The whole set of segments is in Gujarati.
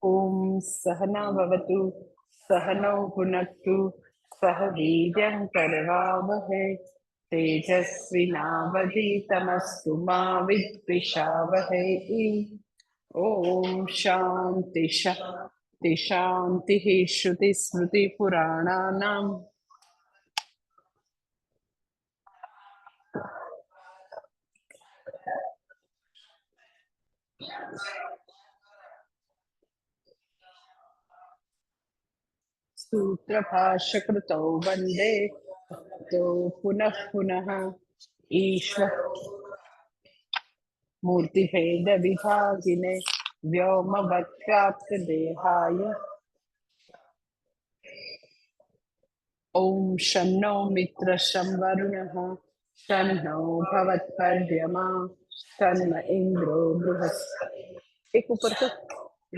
ओम सहना भवतु सहनौ भुनक्तु सह वीर्यं करवावहै तेजस्विनावधीतमस्तु मा विद्विषावहै। ओम शांति शांति शांति। श्रुति स्मृति पुराणानां सूत्रभाष्य कृतौ वन्दे तो पुनः पुनः ईश्वर मूर्तिभेद विभागिने व्योमवत्प्राप्त देहाय ओम शन्नो मित्र शं वरुणः शन्नो भवत्पर्यमा शन्न इंद्रो बृहस्पति। एक ऊपर तो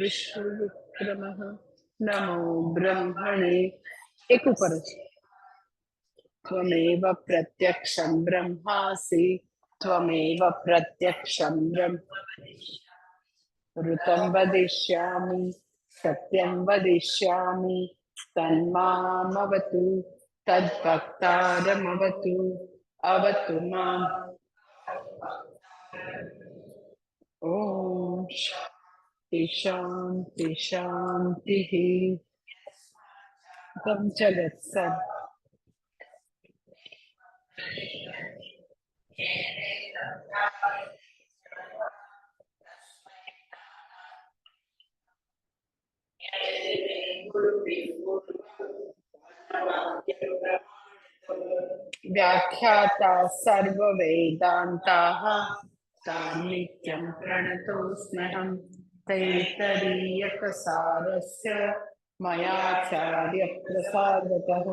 विश्वविक्रमः नमो ब्रह्मणे। एक ऊपर त्वमेव प्रत्यक्षं ब्रह्मासि त्वमेव प्रत्यक्षं ब्रह्म ऋतं वदिष्यामि सत्यं वदिष्यामि तन्मामवतु तद्भक्तारमवतु अवतु माम्। ॐ शान्ति शान्तिः। तं जगत्सत् व्याख्याता सर्ववेदान्ताः तान् नित्यं प्रणतोऽस्म्यहं तैत्तरीयकसारस्य मयाचार्यप्रसादतः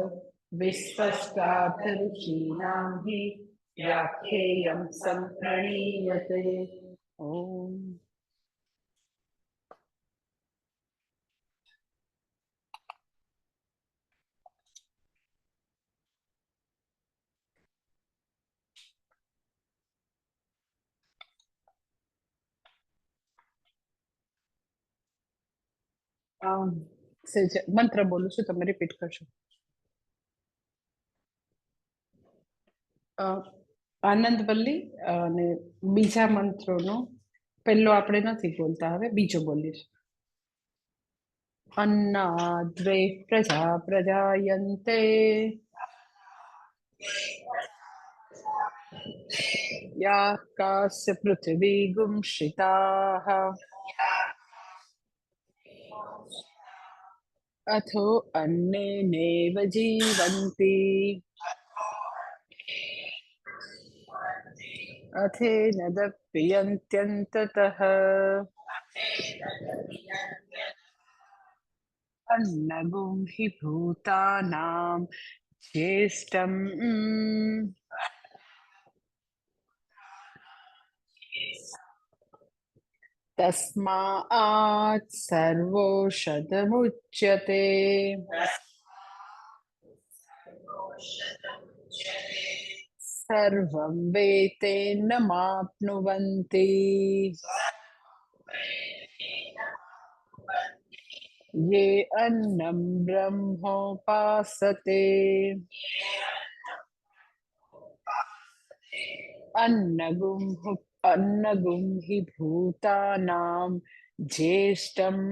विस्पष्टार्थऋषीणां हि व्याख्येयं सम्प्रणीयते। ओम। મંત્ર બોલું છું, તમે રિપીટ કરશો. આનંદવલ્લી અને બીજા મંત્રોનો પહેલો આપણે નથી બોલતા, હવે બીજો બોલીશ. अन्नाद्वे प्रजा प्रजायन्ते याः कास्य पृथिवी गुंशिताः अथो अन्नेनैव जीवन्ति अथेन दप्यन्त्यन्ततः अन्नगुं हि भूतानां ज्येष्ठम् तस्मात् सर्वौषधमुच्यते। सर्वं वेत्तेनमाप्नुवन्ति ये अन्नं ब्रह्मोपासते। अन्नगुं हि भूतानां ज्येष्ठम्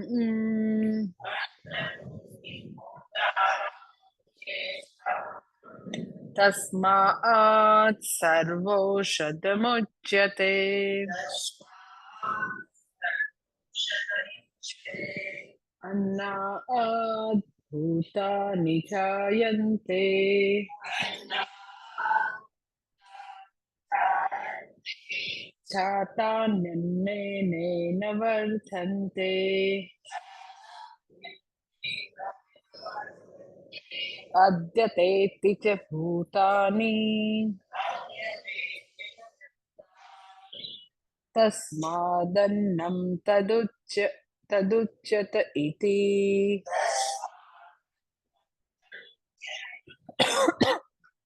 तस्मात् सर्वौषधमुच्यते। अन्नात् भूतानि जायन्ते चातान्यन्नेन वर्धन्ते अद्यतेति च भूतानि तस्मादन्नं तदुच्यत इति।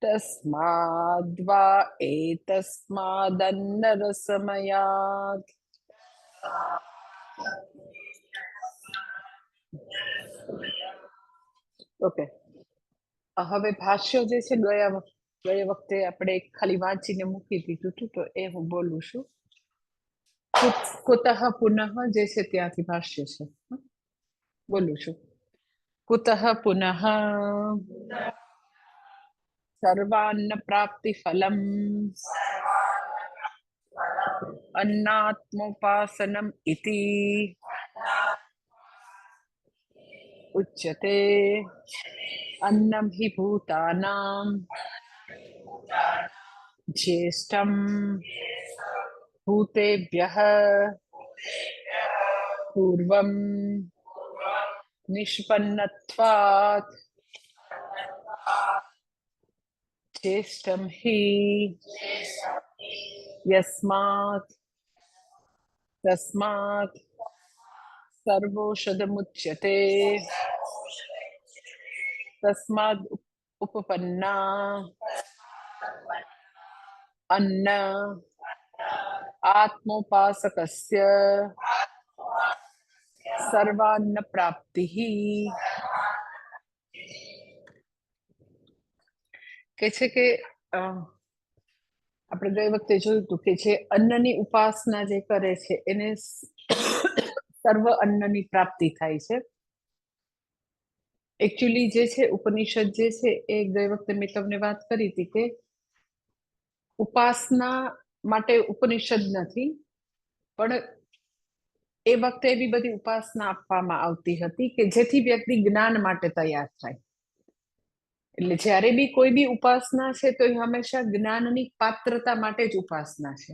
तस्माद्वा एतस्मादन्नरसमयात् ઓકે, હવે ભાષ્ય જે છે ગયા વખતે આપણે ખાલી વાંચીને મૂકી દીધું હતું, તો એ હું બોલું છું. કુતઃ પુનઃ જે છે ત્યાંથી ભાષ્ય છે, બોલું છું. કુતઃ પુનઃ સર્વાન્ન પ્રાપ્તિ ફલમ अन्नात्मोपासनम् इति उच्यते. अन्नं हि भूतानां ज्येष्ठं भूतेभ्यः पूर्वं निष्पन्नत्वात् ज्येष्ठं हि यस्मात् तस्मात् सर्वौषधमुच्यते. तस्माद् उपपन्ना अन्न आत्मोपासकस्य सर्वान्न प्राप्तिः. કે છે કે આપણે ગઈ વખતે જોયું હતું કે જે અન્નની ઉપાસના જે કરે છે એને સર્વ અન્નની પ્રાપ્તિ થાય છે. એકચ્યુઅલી જે છે ઉપનિષદ જે છે એ ગઈ વખતે મેં તમને વાત કરી હતી કે ઉપાસના માટે ઉપનિષદ નથી, પણ એ વખતે એવી બધી ઉપાસના આપવામાં આવતી હતી કે જેથી વ્યક્તિ જ્ઞાન માટે તૈયાર થાય. એટલે જ્યારે બી કોઈ બી ઉપાસના છે તો એ હંમેશા જ્ઞાનની પાત્રતા માટે જ ઉપાસના છે.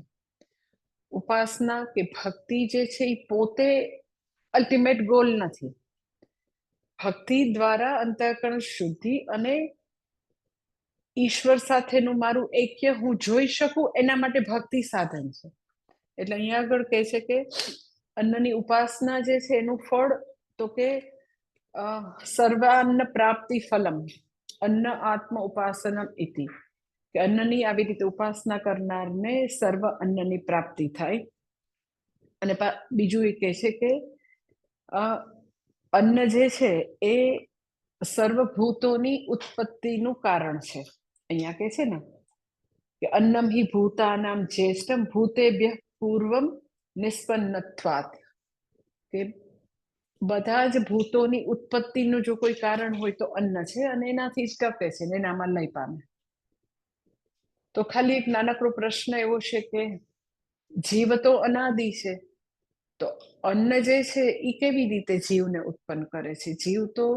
ઉપાસના કે ભક્તિ જે છે એ પોતે અલ્ટિમેટ ગોલ નથી. ભક્તિ દ્વારા અંતઃકરણ શુદ્ધિ અને ઈશ્વર સાથેનું મારું એક્ય હું જોઈ શકું એના માટે ભક્તિ સાધન છે. એટલે અહીંયા આગળ કહે છે કે અન્નની ઉપાસના જે છે એનું ફળ તો કે સર્વાન્ન પ્રાપ્તિ ફલમ અન્ન આત્મ ઉપાસનમ ઇતિ, કે અન્નની આવી રીતે ઉપાસના કરનારને સર્વ અન્નની પ્રાપ્તિ થાય. અને બીજું એ કહે છે કે અન્ન જે છે એ સર્વભૂતોની ઉત્પત્તિનું કારણ છે. અહીંયા કે છે ને કે અન્નમ હિ ભૂતાનામ જ્યેષ્ઠમ ભૂતેભ્ય પૂર્વમ નિષ્પન્નત્વાત, કે બધા જ ભૂતોની ઉત્પત્તિનું જો કોઈ કારણ હોય તો અન્ન છે, અને એનાથી જ ટકે છે ને એનામાં લય પામે. તો ખાલી એક નાનકડો પ્રશ્ન એવો છે કે જીવ તો અનાદિ છે, તો અન્ન જે છે એ કેવી રીતે જીવને ઉત્પન્ન કરે છે? જીવ તો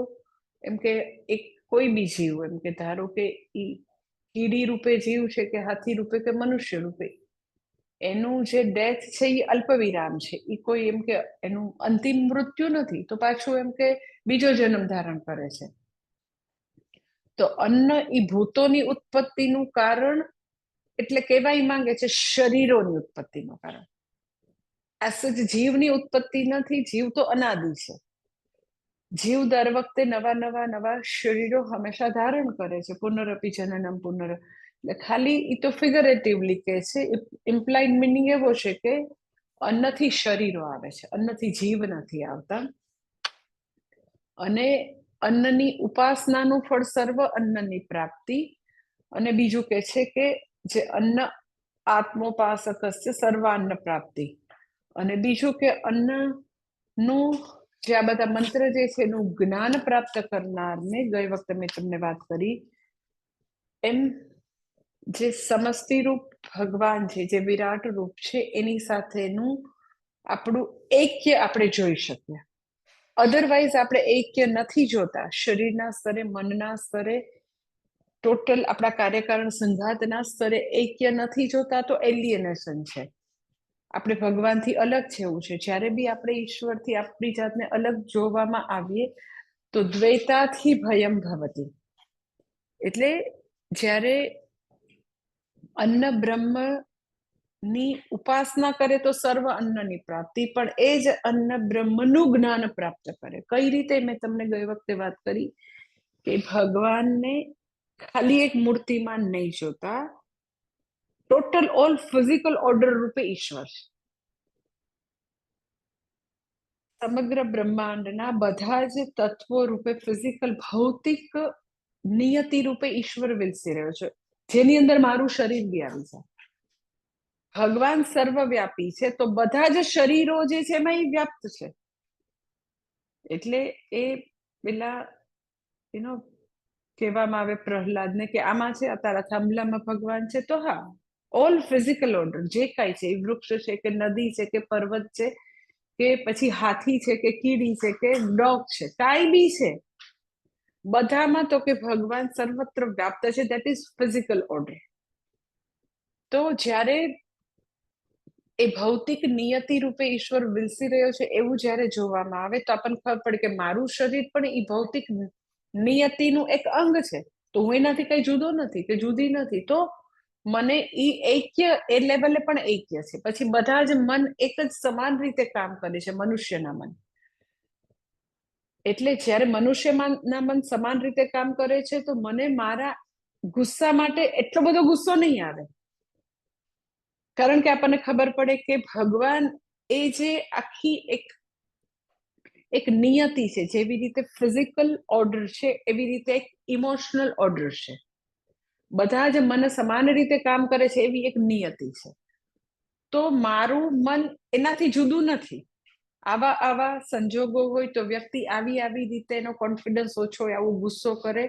એમ કે એક કોઈ બી જીવ, એમ કે ધારો કે ઈ કીડી રૂપે જીવ છે કે હાથી રૂપે કે મનુષ્ય રૂપે, એનું જે ડેથ છે એ અલ્પવિરામ છે. એ કોઈ એમ કે એનું અંતિમ મૃત્યુ નથી, તો પાછું એમ કે બીજો જન્મ ધારણ કરે છે. તો અન્ન એ ભૂતોની ઉત્પત્તિનું કારણ, એટલે કહેવાય માંગે છે શરીરોની ઉત્પત્તિનું કારણ. આ સજ જીવની ઉત્પત્તિ નથી, જીવ તો અનાદિ છે. જીવ દર વખતે નવા શરીરો હંમેશા ધારણ કરે છે. પુનરપી જનનમ એટલે ખાલી એ તો ફિગરેટિવલી કહે છે. ઇમ્પ્લાઇડ મિનિંગ એવો છે કે અન્નથી શરીરો આવે છે, અન્નથી જીવ નથી આવતા. અને અન્નની ઉપાસનાનું ફળ સર્વ અન્નની પ્રાપ્તિ. અને બીજું કે છે કે જે અન્ન આત્મોપાસક સર્વાન્ન પ્રાપ્તિ. અને બીજું કે અન્નનું જે આ બધા મંત્ર જે છે એનું જ્ઞાન પ્રાપ્ત કરનારને ગઈ વખતે મેં તમને વાત કરી એમ જે સમષ્ટિ રૂપ ભગવાન છે, જે વિરાટ રૂપ છે, એની સાથેનું આપણું એક્ય આપણે જોઈ શકીએ. અધરવાઇઝ આપણે એક્ય નથી જોતા. શરીરના સ્તરે, મનના સ્તરે, ટોટલ આપણા કાર્યકારણ સંઘાતના સ્તરે એક્ય નથી જોતા, તો એલિયનેશન છે. આપણે ભગવાનથી અલગ છે એવું છે. જ્યારે બી આપણે ઈશ્વરથી આપણી જાતને અલગ જોવામાં આવીએ તો દ્વૈતાથી ભયમ ભવતી. એટલે જ્યારે અન્ન બ્રહ્મ ની ઉપાસના કરે તો સર્વ અન્નની પ્રાપ્તિ, પણ એ જ અન્ન બ્રહ્મનું જ્ઞાન પ્રાપ્ત કરે. કઈ રીતે? મેં તમને ગઈ વખતે વાત કરી કે ભગવાનને ખાલી એક મૂર્તિમાં નહીં જોતા, ટોટલ ઓલ ફિઝિકલ ઓર્ડર રૂપે ઈશ્વર છે. સમગ્ર બ્રહ્માંડના બધા જ તત્વો રૂપે ફિઝિકલ ભૌતિક નિયતિ રૂપે ઈશ્વર વિલસી રહ્યો છે, જેની અંદર મારું શરીર બી આવી જાય. ભગવાન સર્વવ્યાપી છે, તો બધા જ શરીરો જે છે એમાં એ વ્યાપ્ત છે. એટલે એ પેલા કહેવામાં આવે પ્રહલાદને કે આમાં છે તારા થાંભલામાં ભગવાન છે, તો હા, ઓલ ફિઝિકલ ઓર્ડર જે કાંઈ છે, એ વૃક્ષ છે કે નદી છે કે પર્વત છે કે પછી હાથી છે કે કીડી છે કે ડોગ છે, કાંઈ બી છે, બધામાં તો કે ભગવાન સર્વત્ર વ્યાપ્ત છે. That is physical order. તો જ્યારે એ ભૌતિક નિયતિ રૂપે ઈશ્વર વિલસી રહ્યો છે એવું જ્યારે જોવામાં આવે તો આપણને ખબર પડે કે મારું શરીર પણ એ ભૌતિક નિયતિનું એક અંગ છે. તો હું એનાથી કઈ જુદો નથી કે જુદી નથી. તો મને ઈ ઐક્ય એ લેવલે પણ ઐક્ય છે. પછી બધા જ મન એક જ સમાન રીતે કામ કરે છે, મનુષ્યના મન. એટલે જ્યારે મનુષ્યના મન સમાન રીતે કામ કરે છે તો મને મારા ગુસ્સા માટે એટલો બધો ગુસ્સો નહીં આવે, કારણ કે આપણને ખબર પડે કે ભગવાન એ જે આખી એક નિયતિ છે, જેવી રીતે ફિઝિકલ ઓર્ડર છે એવી રીતે એક ઇમોશનલ ઓર્ડર છે. બધા જ મન સમાન રીતે કામ કરે છે એવી એક નિયતિ છે. તો મારું મન એનાથી જુદું નથી. આવા સંજોગો હોય તો વ્યક્તિ આવી રીતે એનો કોન્ફિડન્સ ઓછો હોય, આવો ગુસ્સો કરે,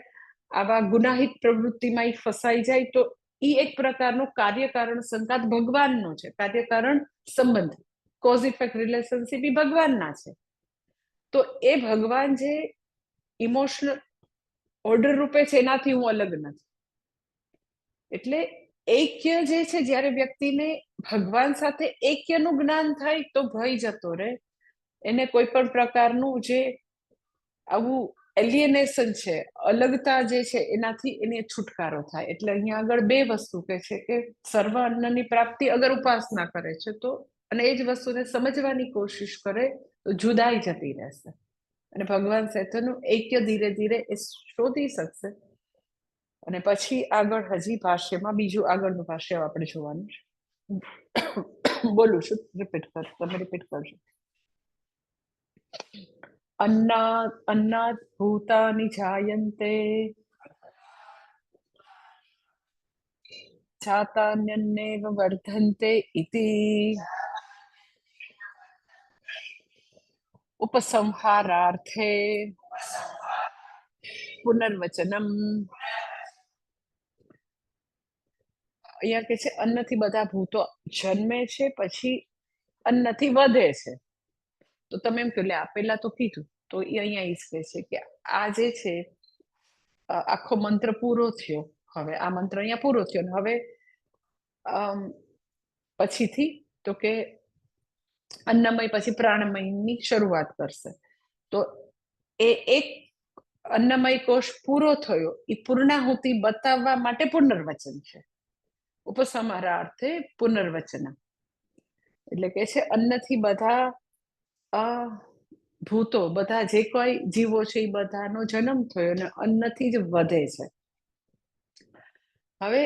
આવા ગુનાહિત પ્રવૃત્તિમાં ફસાઈ જાય, તો એ એક પ્રકારનો કાર્યકારણ સંગાત ભગવાનનો છે. કાર્યકારણ સંબંધ, કોઝ ઇફેક્ટ રિલેશનશિપ એ ભગવાનના છે. તો એ ભગવાન જે ઇમોશનલ ઓર્ડર રૂપે છે એનાથી હું અલગ નથી. એટલે ઐક્ય જે છે, જ્યારે વ્યક્તિને ભગવાન સાથે ઐક્યનું જ્ઞાન થાય તો ભય જતો રહે. એને કોઈ પણ પ્રકારનું જે આવું એલિયનેશન છે, અલગતા જે છે, એનાથી એને છુટકારો થાય. એટલે અહીંયા આગળ બે વસ્તુ કહે છે કે સર્વ અન્નની પ્રાપ્તિ અગર ઉપાસના કરે છે તો, અને એ જ વસ્તુને સમજવાની કોશિશ કરે તો જુદાઈ જતી રહેશે અને ભગવાન સાથેનું ઐક્ય ધીરે ધીરે એ શોધી શકશે. અને પછી આગળ હજી ભાષ્યમાં બીજું આગળનું ભાષ્ય આપણે જોવાનું છે. બોલું છું, રિપીટ કર, તમે રિપીટ કરજો. અન્નાદ ભૂતાની જાયન્તે જાતાન્યન્નેવ વર્ધન્તે ઇતિ ઉપસંહારાર્થે પુનર્વચનમ. અહીંયા કે છે અન્નથી બધા ભૂતો જન્મે છે, પછી અન્નથી વધે છે. તો તમે એમ કહો આ પેલા તો કીધું, તો એ અહીંયા ઈ કહે છે કે આ જે છે આખો મંત્ર પૂરો થયો. હવે આ મંત્ર અહીંયા પૂરો થયો ને હવે પછીથી તો કે અન્નમય પછી પ્રાણમયની શરૂઆત કરશે. તો એ એક અન્નમય કોષ પૂરો થયો, એ પૂર્ણાહુતિ બતાવવા માટે પુનર્વચન છે. ઉપસંહારાર્થે પુનર્વચન. એટલે કે છે અન્નથી બધા ભૂતો, બધા જે કોઈ જીવો છે એ બધાનો જન્મ થયો અને અન્નથી જ વધે છે. હવે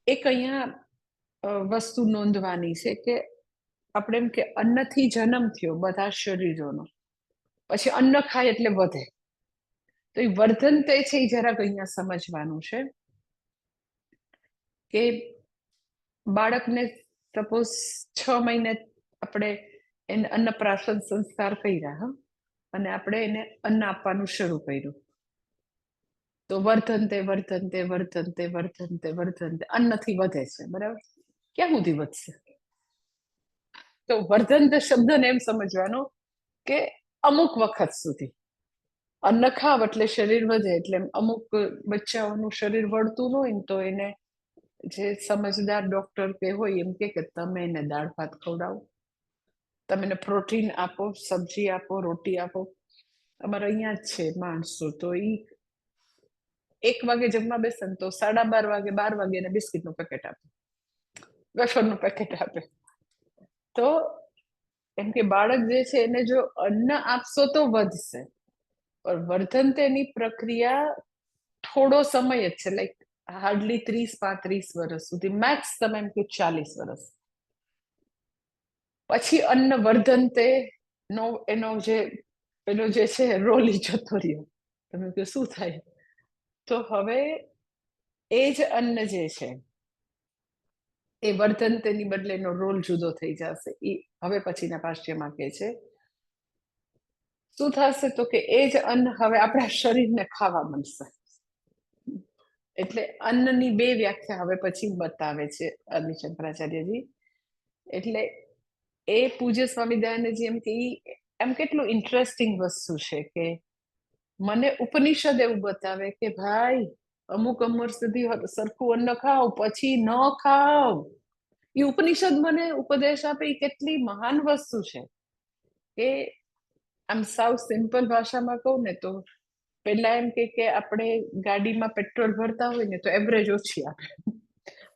એક અહીંયા વસ્તુ નોંધવાની છે કે આપણે એમ કે અન્નથી જન્મ થયો બધા શરીરોનો, પછી અન્ન ખાય એટલે વધે. તો એ વર્ધન તે છે એ જરાક અહીંયા સમજવાનું છે કે બાળકને સપોઝ 6 મહિને આપણે એને અન્નપ્રાશન સંસ્કાર કર્યા, અને આપણે એને અન્ન આપવાનું શરૂ કર્યું, તો વર્ધનતે વર્ધનતે વર્ધનતે વર્ધનતે વર્ધનતે અન્નથી વધે છે. બરાબર? ક્યાં સુધી વધશે? તો વર્ધનતે શબ્દને એમ સમજવાનો કે અમુક વખત સુધી અન્ન ખાવ એટલે શરીર વધે. એટલે અમુક બચ્ચાઓનું શરીર વળતું ન હોય ને તો એને જે સમજદાર ડોક્ટર કે હોય એમ કે તમે એને દાળ ભાત ખવડાવો, તમે એને પ્રોટીન આપો, સબ્જી આપો, રોટી આપો. અમારે અહીંયા જ છે માણસો, તો ઈ 1 વાગે જમવા બેસે ને તો 12:30 વાગે 12 વાગે એને બિસ્કિટનું પેકેટ આપે, વેફરનું પેકેટ આપે. તો એમ કે બાળક જે છે એને જો અન્ન આપશો તો વધશે, પણ વર્ધન તેની પ્રક્રિયા થોડો સમય જ છે, લાઈક હાર્ડલી 30-35 વર્ષ સુધી, મેક્સ તમે એમ કે 40 વર્ષ પછી અન્ન વર્ધન તે નો એનો જે પેલો જે છે રોલ ઈ જતો રહ્યો. તમે કે શું થાય? તો હવે એ જ અન્ન જે છે એ વર્ધંતેની બદલે એનો રોલ જુદો થઈ જશે. ઈ હવે પછીના ભાષ્યમાં કહે છે. શું થશે? તો કે એ જ અન્ન હવે આપણા શરીરને ખાવા મળશે. એટલે અન્નની બે વ્યાખ્યા હવે પછી બતાવે છે આદિ શંકરાચાર્યજી. એટલે એ પૂજ્ય સ્વામી દયાનંદજી એમ કે એમ કેટલું ઇન્ટરેસ્ટિંગ વસ્તુ છે કે મને ઉપનિષદ એવું બતાવે કે ભાઈ અમુક ઉંમર સુધી સરખું અન્ન ખાવ, પછી ન ખાવ. એ ઉપનિષદ મને ઉપદેશ આપે એ કેટલી મહાન વસ્તુ છે કે આમ સાવ સિમ્પલ ભાષામાં કહું ને તો પેલા એમ કે આપણે ગાડીમાં પેટ્રોલ ભરતા હોય ને તો એવરેજ ઓછી આપે.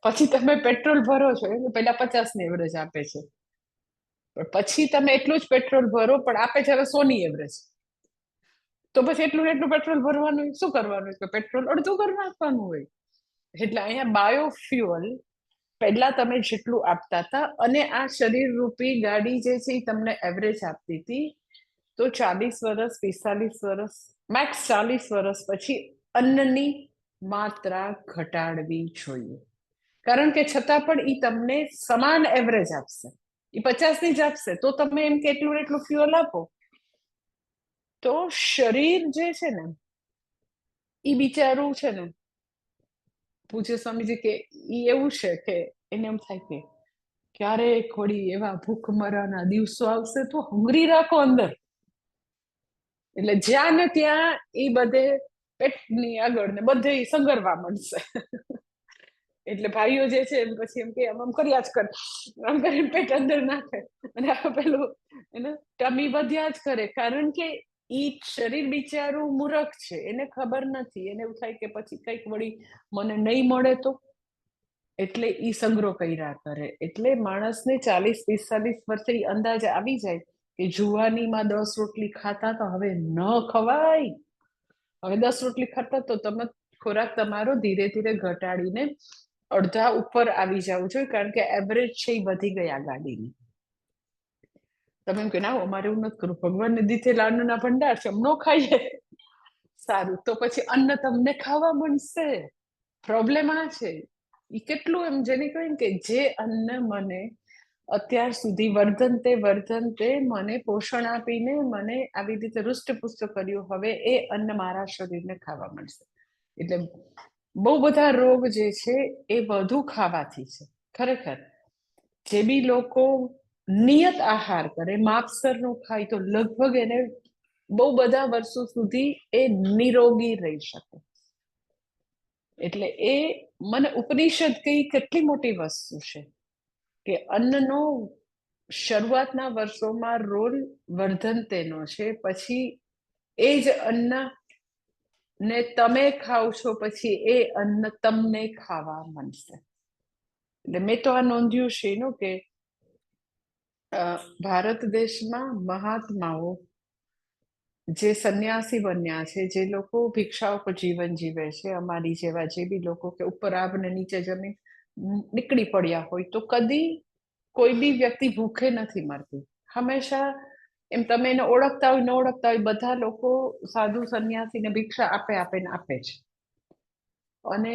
પછી તમે પેટ્રોલ ભરો છો એટલે પેલા 50 ની એવરેજ આપે છે. પણ પછી તમે એટલું જ પેટ્રોલ ભરો પણ આપે છે હવે 100 ની એવરેજ. તો પછી એટલું પેટ્રોલ ભરવાનું શું કરવાનું? તો પેટ્રોલ અડધું કરી નાખવાનું હોય. એટલે અહીંયા બાયોફ્યુઅલ પહેલા તમે જેટલું આપતા હતા અને આ શરીર રૂપી ગાડી જે છે એ તમને એવરેજ આપતી હતી. તો 40 વર્ષ 45 વર્ષ મેક્સ 40 વર્ષ પછી અન્નની માત્રા ઘટાડવી જોઈએ. કારણ કે છતાં પણ એ તમને સમાન એવરેજ આપશે. એ 50 ની જ આપશે. તો તમે એમ કે એટલું ફ્યુઅલ આપો. તો શરીર જે છે ને એ બિચારું છે ને પૂજ્ય સ્વામીજી કે ઈ એવું છે કે એને એમ થાય કે ક્યારે થોડી એવા ભૂખમરાના દિવસો આવશે તો હંગરી રાખો અંદર. એટલે જ્યાં ને ત્યાં એ બધે પેટની આગળ ને બધે સંગરવા મળશે. એટલે ભાઈઓ જે છે પછી એમ કે આમ કર્યા જ કરે, આમ કરીને પેટ અંદર નાખે અને આ પેલું એને ટમી વધ્યા જ કરે. કારણ કે ઈ શરીર બિચારું મૂરખ છે, એને ખબર નથી. એને એવું થાય કે પછી કઈક વળી મને નહીં મળે તો. એટલે ઈ સંગ્રહ કર્યા કરે. એટલે માણસને 40-45 વર્ષે અંદાજે આવી જાય કે જુવાનીમાં 10 રોટલી ખાતા તો હવે ન ખવાય. હવે 10 રોટલી ખાતા તો તમે ખોરાક તમારો ધીરે ધીરે ઘટાડીને અડધા ઉપર આવી જવું જોઈએ. કારણ કે એવરેજ છે એ વધી ગયા ગાડીની. તમે એમ કે ના અમારે એવું નથી કરવું, ભગવાનને દીધેલા અન્નના ભંડાર છે, ન ખાઈએ. સારું, તો પછી અન્ન તમને ખાવા મળશે. પ્રોબ્લેમ આ છે. એ કેટલું એમ જેને કહે કે જે અન્ન મને અત્યાર સુધી વર્ધંતે મને પોષણ આપીને મને આવી રીતે રૂષ્ટપુષ્ટ કર્યું, હવે એ અન્ન મારા શરીરને ખાવા મળશે. એટલે બહુ બધા રોગ જે છે એ વધુ ખાવાથી છે. ખરેખર જે બી લોકો નિયત આહાર કરે, માપસરનું ખાય તો લગભગ એને બહુ બધા વર્ષો સુધી એ નિરોગી રહી શકે. એટલે એ મને ઉપનિષદ કઈ કેટલી મોટી વસ્તુ છે કે અન્નનો શરૂઆતના વર્ષોમાં રોલ વર્ધંતેનો છે. પછી એ જ અન્ન ને તમે ખાવ છો પછી એ અન્ન તમને ખાવા મળશે. એટલે મેં તો આ નોંધ્યું છે એનું કે ભારત દેશમાં મહાત્માઓ જે સંન્યાસી બન્યા છે, જે લોકો ભિક્ષાઓ પર જીવન જીવે છે, અમારી જેવા જે બી લોકો કે ઉપર આબ ને નીચે જમીન નીકળી પડ્યા હોય, તો કદી કોઈ બી વ્યક્તિ ભૂખે નથી મરતી. હંમેશા એમ તમે એને ઓળખતા હોય ન ઓળખતા હોય બધા લોકો સાધુ સંન્યાસીને ભિક્ષા આપે છે. અને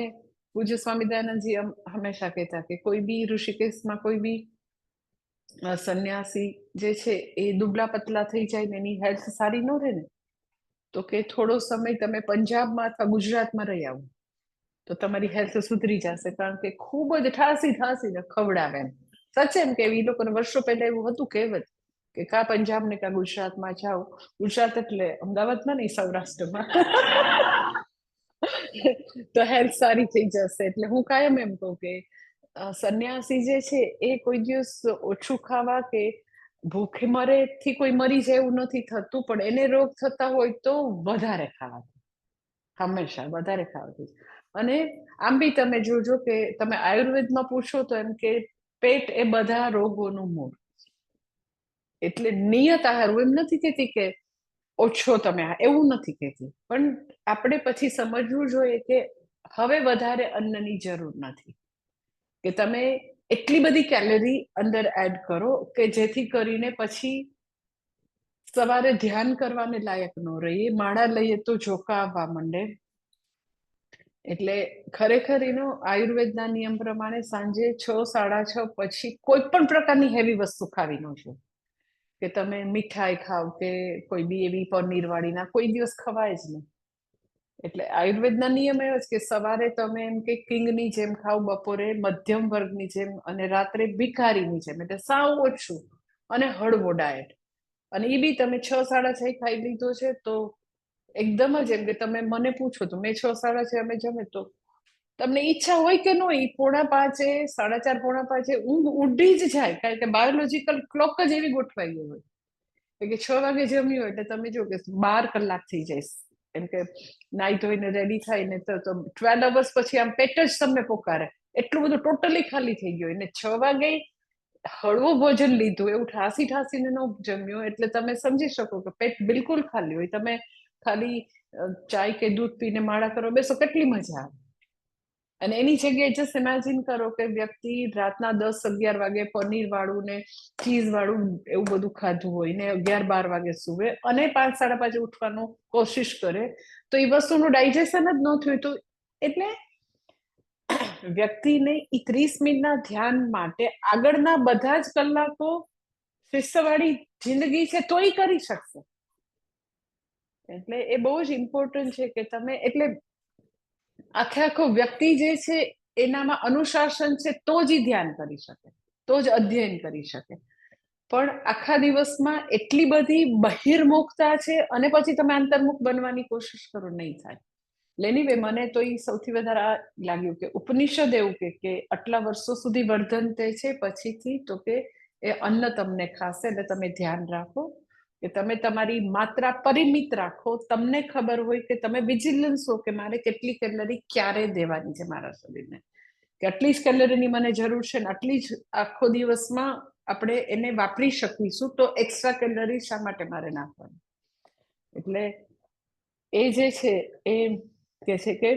પૂજ્ય સ્વામી દયાનંદજી હંમેશા કહેતા કે કોઈ બી ઋષિકેશમાં કોઈ બી સંન્યાસી જે છે એ દુબળા પતલા થઈ જાય ને એની હેલ્થ સારી ન રહે ને તો કે થોડો સમય તમે પંજાબમાં અથવા ગુજરાતમાં રહી આવો તો તમારી હેલ્થ સુધરી જશે. કારણ કે ખૂબ જ ઠાસીને ખવડાવે એમ. સચ એમ કે એ લોકોને વર્ષો પહેલા એવું હતું કહેવત કે કા પંજાબ ને કા ગુજરાતમાં જાઓ. ગુજરાત એટલે અમદાવાદમાં નહીં, સૌરાષ્ટ્રમાં. તો હેલ્થ સારી થઈ જશે. એટલે હું કાયમ એમ કહું કે સંન્યાસી જે છે એ કોઈ દિવસ ઓછું ખાવા કે ભૂખે મરે થી કોઈ મરી જાય એવું નથી થતું, પણ એને રોગ થતા હોય તો વધારે ખાવાથી, હંમેશા વધારે ખાવાથી. અને આમ બી તમે જોજો કે તમે આયુર્વેદમાં પૂછો તો એમ કે પેટ એ બધા રોગોનું મૂળ. એટલે નિયત આહાર, હું એમ નથી કહેતી કે ઓછો તમે એવું નથી કહેતી, પણ આપણે પછી સમજવું જોઈએ કે હવે વધારે અન્નની જરૂર નથી. કે તમે એટલી બધી કેલરી અંદર એડ કરો કે જેથી કરીને પછી સવારે ધ્યાન કરવાને લાયક ન રહીએ, માળા લઈએ તો ઝોકા આવવા માંડે. એટલે ખરેખર એનો આયુર્વેદના નિયમ પ્રમાણે સાંજે 6-6:30 પછી કોઈ પણ પ્રકારની હેવી વસ્તુ ખાવી ન જોઈએ. કે તમે મીઠાઈ ખાવ કે કોઈ બી એવી પનીર વાળી ના કોઈ દિવસ ખવાય જ નહીં. એટલે આયુર્વેદના નિયમ એવો છે કે સવારે તમે એમ કે કિંગની જેમ ખાવ, બપોરે મધ્યમ વર્ગની જેમ અને રાત્રે ભિખારીની જેમ, એટલે સાવ ઓછું અને હળવો ડાયટ. અને એ બી તમે 6-6:30 ખાઈ લીધો છે તો એકદમ જ એમ કે તમે મને પૂછો તો મેં 6-6:30 અમે જમે તો તમને ઈચ્છા હોય કે ન હોય 4:45, 4:30, 4:45 ઊંઘ ઉડી જ જાય, કારણ કે બાયોલોજીકલ ક્લોક જ એવી ગોઠવાઈ ગઈ હોય કે 6 વાગે જમ્યું હોય એટલે તમે જો કે 12 કલાક થઈ જાય. એમ કે નાઈ ધોઈને રેડી થઈને તો 12 અવર્સ પછી આમ પેટ જ તમને પોકારે, એટલું બધું ટોટલી ખાલી થઈ ગયું. અને 6 વાગે હળવું ભોજન લીધું, એવું ઠાસી ઠાસીને ન જમ્યું એટલે તમે સમજી શકો કે પેટ બિલકુલ ખાલી હોય. તમે ખાલી ચાય કે દૂધ પીને માળા કરો બેસો, કેટલી મજા આવે. અને એની જગ્યાએ જસ્ટ ઇમેજિન કરો કે વ્યક્તિ રાતના 10-11 વાગે પનીર વાળું ને ચીઝ વાળું એવું બધું ખાધું હોય ને 11-12 વાગે સુવે અને 5-5:30 ઉઠવાનું કોશિશ કરે, તો એ વસ્તુનું ડાયજેશન જ ન થયું. તો એટલે વ્યક્તિને એ 30 મિનિટના ધ્યાન માટે આગળના બધા જ કલાકો શિસ્તવાળી જિંદગી છે તો એ કરી શકશે. એટલે એ બહુ જ ઇમ્પોર્ટન્ટ છે કે તમે એટલે આખો વ્યક્તિ જે છે એનામાં અનુશાસન છે તો જ ધ્યાન કરી શકે, તો જ અધ્યયન કરી શકે. પણ આખા દિવસમાં એટલી બધી બહિર્મુખતા છે અને પછી તમે અંતર્મુખ બનવાની કોશિશ કરો, નહીં થાય. એનીવે મને તો એ સૌથી વધારે આ લાગ્યું કે ઉપનિષદ એવું કે આટલા વર્ષો સુધી વર્ધન તે છે, પછીથી તો કે એ અન્ન તમને ખાશે એટલે તમે ધ્યાન રાખો કે તમે તમારી માત્રા પરિમિત રાખો. તમને ખબર હોય કે તમે વિજિલન્સ હો કે મારે કેટલી કેલરી ક્યારે દેવાની છે મારા શરીરને, કે આટલી જ કેલરીની મને જરૂર છે ને આટલી જ આખો દિવસમાં આપણે એને વાપરી શકીશું, તો એક્સ્ટ્રા કેલરી શા માટે મારે નાખવાની. એટલે એ જે છે એ કે છે કે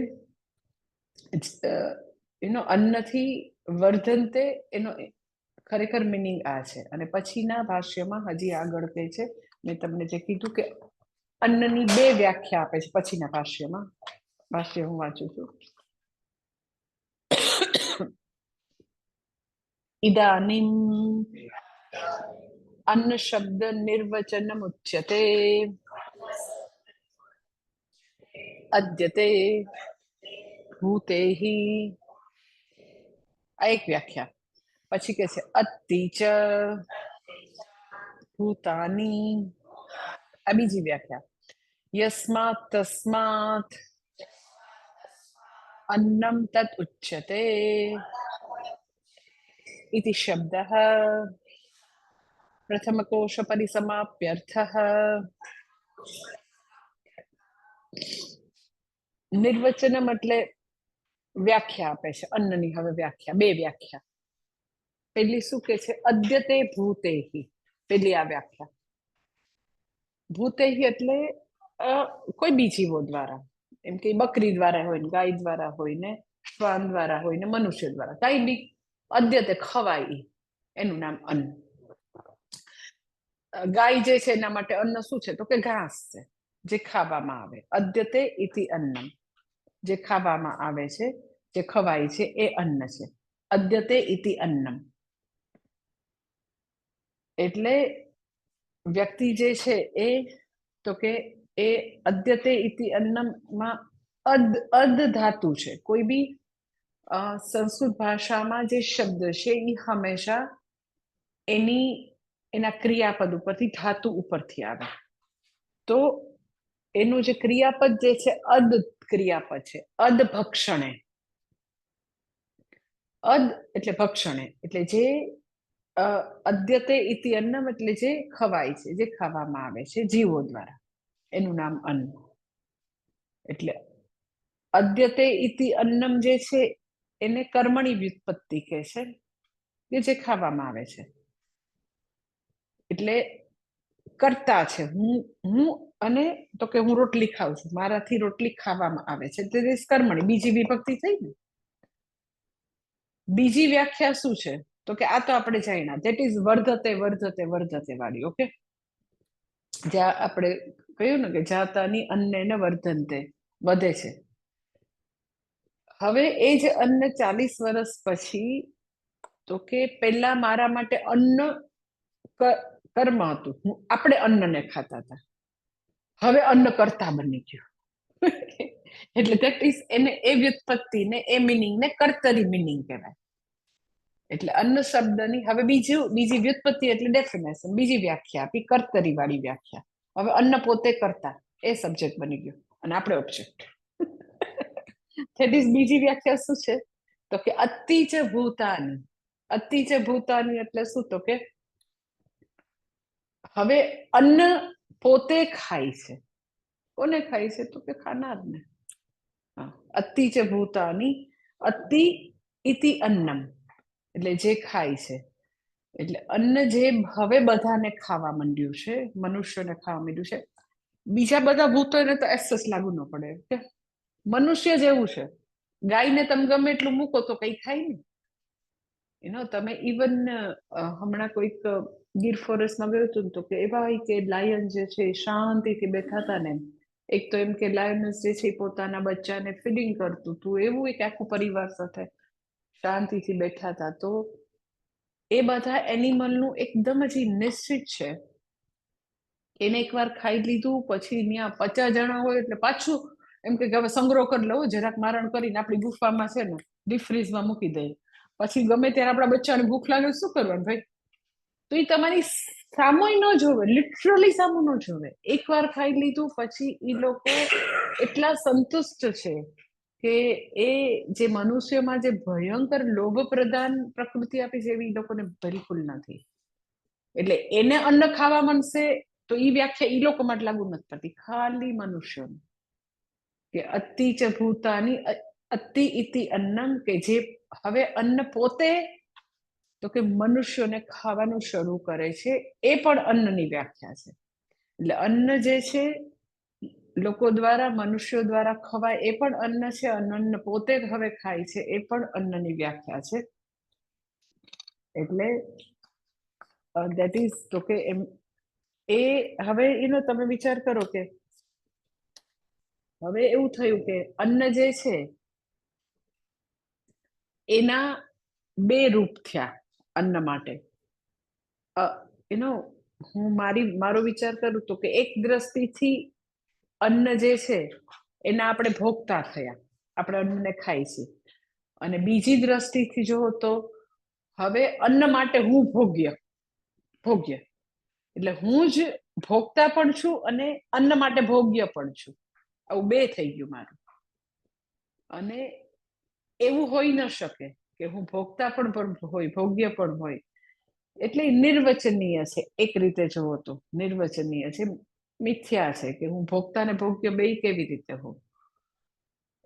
એનો અન્નથી વર્ધનતે એનો ખરેખર મિનિંગ આ છે. અને પછીના ભાષ્યમાં હજી આગળ કહે છે, મેં તમને જે કીધું કે અન્નની 2 વ્યાખ્યા આપે છે પછીના ભાષ્યમાં. ભાષ્ય હું વાંચું છું. ઇદાનીમ અન્ન શબ્દ નિર્વચનમ ઉચ્યતે અદ્યતે ભૂતેહિ. આ એક વ્યાખ્યા. પછી કે છે અતિ ચ ભૂતાની, આ બીજી વ્યાખ્યા. યસ્માત તસ્માત અન્નમ તત ઉચ્યતે इति शब्दः प्रथमकोश परिसमाप्यर्थः. નિર્વચનમ એટલે વ્યાખ્યા આપે છે અન્નની. હવે વ્યાખ્યા 2 વ્યાખ્યા. પેલી શું કે છે અદ્યતે ભૂતેહિ, પેલી આ વ્યાખ્યા. ભૂતેહિ એટલે કોઈ બી જીવો દ્વારા, એમ કે બકરી દ્વારા હોય ને ગાય દ્વારા હોય ને શ્વાન દ્વારા હોય ને મનુષ્ય દ્વારા, કઈ બી અદ્યતે ખવાય એનું નામ અન્ન. ગાય જે છે એના માટે અન્ન શું છે તો કે ઘાસ છે જે ખાવામાં આવે. અદ્યતે ઇતિ અન્નમ, જે ખાવામાં આવે છે, જે ખવાય છે એ અન્ન છે. અદ્યતે ઇતિ અન્નમ એટલે વ્યક્તિ જે છે એ તો કે એ અદ્યતે ઇતિ અન્નમમાં અદ ધાતુ છે. કોઈ બી સંસ્કૃત ભાષામાં જે શબ્દ છે એ હંમેશા એના ક્રિયાપદ ઉપરથી, ધાતુ ઉપરથી આવે. તો એનું જે ક્રિયાપદ જે છે અદ ક્રિયાપદ છે. અદ ભક્ષણે, અદ એટલે ભક્ષણે, એટલે જે અદ્યતે ઇતિ અન્નમ એટલે જે ખવાય છે, જે ખાવામાં આવે છે જીવો દ્વારા, એનું નામ અન્ન. એટલે અદ્યતે ઇતિ અન્નમ જે છે એને કર્મણી વ્યુત્પત્તિ કહે છે, કે જે ખાવામાં આવે છે. એટલે કરતા છે હું અને તો કે હું રોટલી ખાઉં છું, મારાથી રોટલી ખાવામાં આવે છે, તે કર્મણી બીજી વિભક્તિ થઈ ને. બીજી વ્યાખ્યા શું છે તો કે આ તો આપણે જાણ્યા, ધેટ ઇઝ વર્ધતે વર્ધતે વર્ધતે વાળી. ઓકે, જ્યાં આપણે કહ્યું ને કે જાતાની અન્નેન વર્ધન્તે, વધે છે. હવે એ જ અન્ન 40 વર્ષ પછી, તો કે પેલા મારા માટે અન્ન કર્મ હતું, આપણે અન્નને ખાતા હતા. હવે અન્ન કર્તા બની ગયું. એટલે દેટ ઇઝ એને એ વ્યુત્પત્તિને એ મિનિંગને કર્તરી મિનિંગ કહેવાય. એટલે અન્ન શબ્દની હવે બીજી વ્યુત્પત્તિ એટલે ડેફિનેશન, બીજી વ્યાખ્યા આપી, કર્તરી વાળી વ્યાખ્યા. હવે અન્ન પોતે કરતા એ સબ્જેક્ટ બની ગયો અને આપણે ઓબ્જેક્ટ. ધેટ ઇઝ બીજી વ્યાખ્યા શું છે? તો કે અતિ ચ ભૂતાની. અતિ ચ ભૂતાની એટલે શું? તો કે હવે અન્ન પોતે ખાય છે. કોને ખાય છે? તો કે ખાનારને. અતિ ચ ભૂતાની, અતિ ઇતિ અન્નમ, એટલે જે ખાય છે. એટલે અન્ન જે હવે બધાને ખાવા માંડ્યું છે, મનુષ્યને ખાવા માંડ્યું છે. બીજા બધા ભૂતોને તો એસસ લાગુ ન પડે કે મનુષ્ય જેવું છે. ગાયને તમે ગમે એટલું મૂકો તો કઈ ખાય નહીં. તમે ઇવન હમણાં કોઈક ગીર ફોરેસ્ટમાં ગયું હતું તો કે એવા કે લાયન જે છે શાંતિથી બેઠા હતા ને, એક તો એમ કે લાયનસ જે છે પોતાના બચ્ચાને ફીડિંગ કરતું હતું, એવું એક આખું પરિવાર સાથે શાંતિથી બેઠા હતા. તો એ બધા એનિમલનું એકદમ જ નિશ્ચિત છે. એને એકવાર ખાઈ લીધું પછી ત્યાં 50 જણા હોય એટલે પાછું એમ કે હવે સંગ્રહ કરી લઉં, જરાક મારણ કરીને આપણી ગુફામાં છે ને ડીપ ફ્રીઝમાં મૂકી દઈએ. પછી ગમે ત્યારે આપણા બચ્ચાને ભૂખ લાગે શું કરવાનું ભાઈ? તો એ તમારી સામો ન જોવે, લિટરલી સામો ન જોવે. એકવાર ખાઈ લીધું પછી એ લોકો એટલા સંતુષ્ટ છે કે એ જે મનુષ્યમાં જે ભયંકર લોભ પ્રધાન પ્રકૃતિ આપી છે એવી લોકોને બિલકુલ નથી. એટલે એને અન્ન ખાવા માંડશે તો એ વ્યાખ્યા એ લોકો માટે લાગુ નથી પડતી, ખાલી મનુષ્યનું. કે અતિ ચ ભૂતાની અતિ ઇતિ અન્નમ, કે જે હવે અન્ન પોતે તો કે મનુષ્યોને ખાવાનું શરૂ કરે છે, એ પણ અન્નની વ્યાખ્યા છે. એટલે અન્ન જે છે લોકો દ્વારા, મનુષ્યો દ્વારા ખવાય એ પણ અન્ન છે. અન્ન પોતે હવે ખાય છે એ પણ અન્નની વ્યાખ્યા છે. એટલે દેટ ઇઝ તો કે એમ એ હવે એનો તમે વિચાર કરો કે હવે એવું થયું કે અન્ન જે છે એના બે રૂપ થયા અન્ન માટે. હું મારો વિચાર કરું તો કે એક દ્રષ્ટિથી અન્ન જે છે એના આપણે ભોગતા થયા, આપણે અન્નને ખાઈ છીએ. અને બીજી દ્રષ્ટિથી જુઓ તો હવે અન્ન માટે હું ભોગ્ય. એટલે હું જ ભોગતા પણ છું અને અન્ન માટે ભોગ્ય પણ છું. આવું બે થઈ ગયું મારું. અને એવું હોઈ ન શકે કે હું ભોગતા પણ હોય, ભોગ્ય પણ હોય. એટલે નિર્વચનીય છે એક રીતે જુઓ તો, નિર્વચનીય છે, મિથ્યા છે કે હું ભોગતા ને ભોગ્ય બે કેવી રીતે હોઉં.